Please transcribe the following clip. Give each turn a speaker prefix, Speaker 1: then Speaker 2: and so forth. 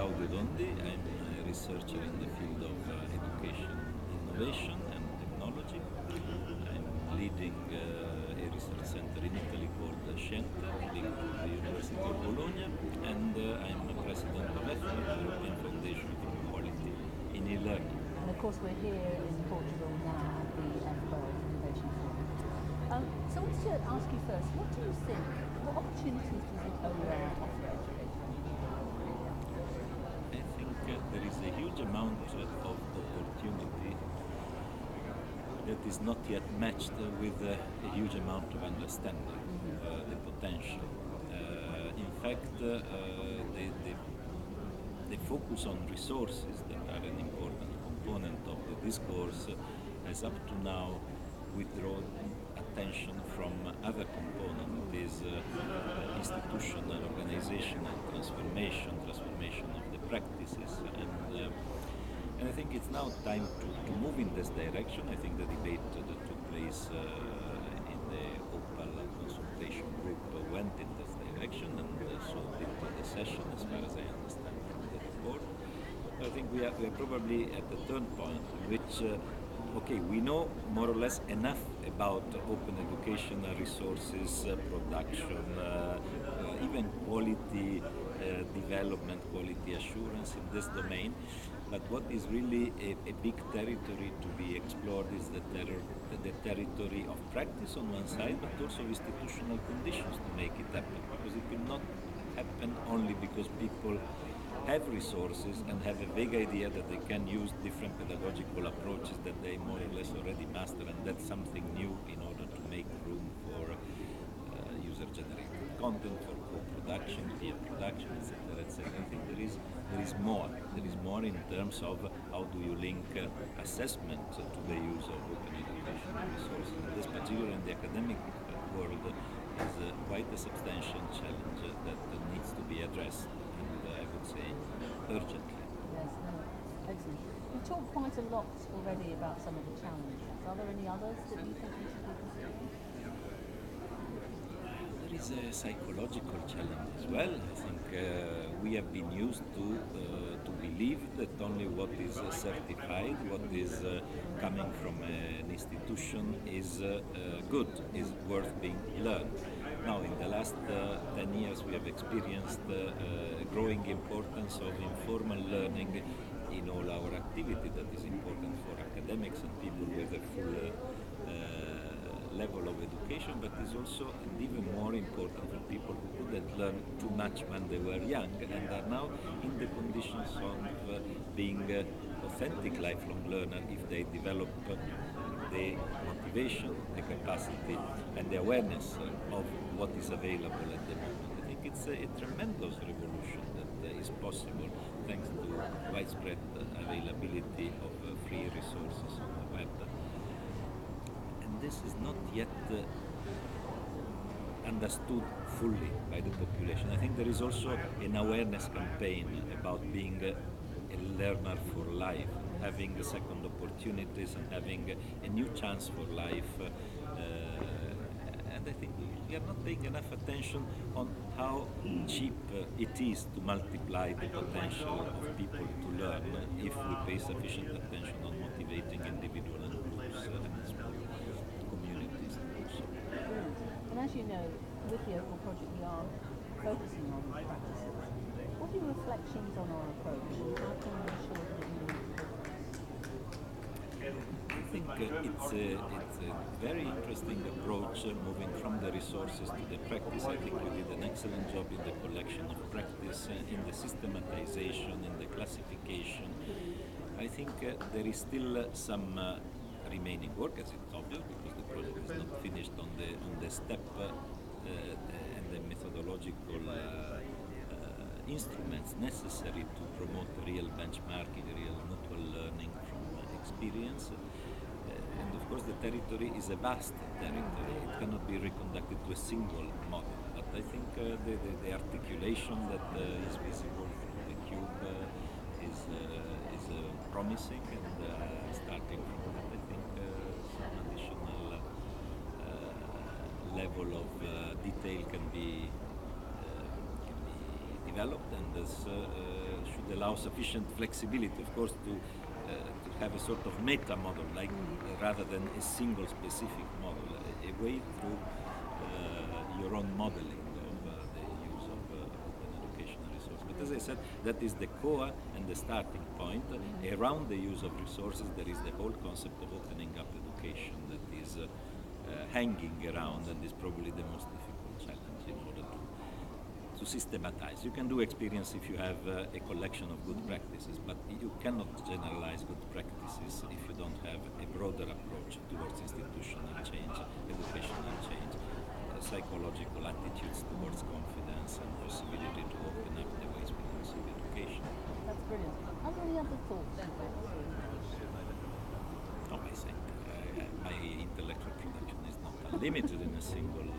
Speaker 1: Claudio Dondi. I'm a researcher in the field of education, innovation and technology. I'm leading a research center in Italy called Center, linked to the University of Bologna, and I'm a president of EFQUEL, the European Foundation for Quality in e-learning.
Speaker 2: And of course we're here in Portugal now at the EFQUEL Innovation Forum. So I wanted to ask you first, what do you think, what opportunities does OER offer education?
Speaker 1: I think there is a huge amount of opportunity that is not yet matched with a huge amount of understanding of the potential. In fact, the focus on resources that are an important component of the discourse has up to now withdrawn attention from other components. It is institutional, organizational transformation of the practices, and I think it's now time to move in this direction. I think the debate that took place in the OPAL consultation group went in this direction, and so did the session, as far as I understand from the report. I think we are probably at the turn point in which okay, we know more or less enough about open education resources, production, even quality development, quality assurance in this domain. But what is really a big territory to be explored is the territory of practice on one side, but also institutional conditions to make it happen. Because it will not happen only because people have resources and have a vague idea that they can use different pedagogical approaches that they more or less already master, and that's something new in order to make room for user-generated content, for co-production, peer production, etc., etc. I think there is more. There is more in terms of how do you link assessment to the use of open education resources. And this, particularly in the academic world, is quite a substantial challenge that needs to be addressed. I would say urgently.
Speaker 2: Yes, no, excellent. You've talked quite a lot already about some of the challenges. Are there any others that you think we should be considering?
Speaker 1: There is a psychological challenge as well. I think we have been used to believe that only what is certified, what is coming from an institution is good, is worth being learned. Now, in the last 10 years, we have experienced growing importance of informal learning in all our activity. That is important for academics and people with a full level of education, but is also even more important for people who couldn't learn too much when they were young and are now in the conditions of being authentic lifelong learner if they develop the motivation, the capacity, and the awareness of what is available at the moment. I think it's a tremendous revolution that is possible thanks to widespread availability of free resources on the web. And this is not yet understood fully by the population. I think there is also an awareness campaign about being a learner for life, having second opportunities and having a new chance for life. And I think we are not paying enough attention on how cheap it is to multiply the potential of people to learn if we pay sufficient attention on motivating individual and groups and small communities also.
Speaker 2: And as you know, with the OPAL project we are focusing on practices. What are your reflections on our approach and how can we ensure that it really
Speaker 1: I think it's a very interesting approach moving from the resources to the practice. I think we did an excellent job in the collection of practice, in the systematization, in the classification. I think there is still some remaining work, as it's obvious, because the project is not finished on the step and the methodological instruments necessary to promote real benchmarking, real mutual learning from experience. And of course the territory is a vast territory. It cannot be reconducted to a single model. But I think the articulation that is visible through the cube is promising, and starting from that I think some additional level of detail can be developed, and this should allow sufficient flexibility, of course, to have a sort of meta model, like rather than a single specific model, a way through your own modeling of the use of open educational resources. But as I said, that is the core and the starting point. Around the use of resources, there is the whole concept of opening up education that is hanging around, and is probably the most difficult challenge in order to systematize. You can do experience if you have a collection of good practices, but you cannot generalize good practices if you don't have a broader approach towards institutional change, educational change, psychological attitudes towards confidence, and possibility to open up the ways we conceive education.
Speaker 2: That's brilliant. Are there any other thoughts you'd like to
Speaker 1: No, I think my intellectual production is not unlimited in a single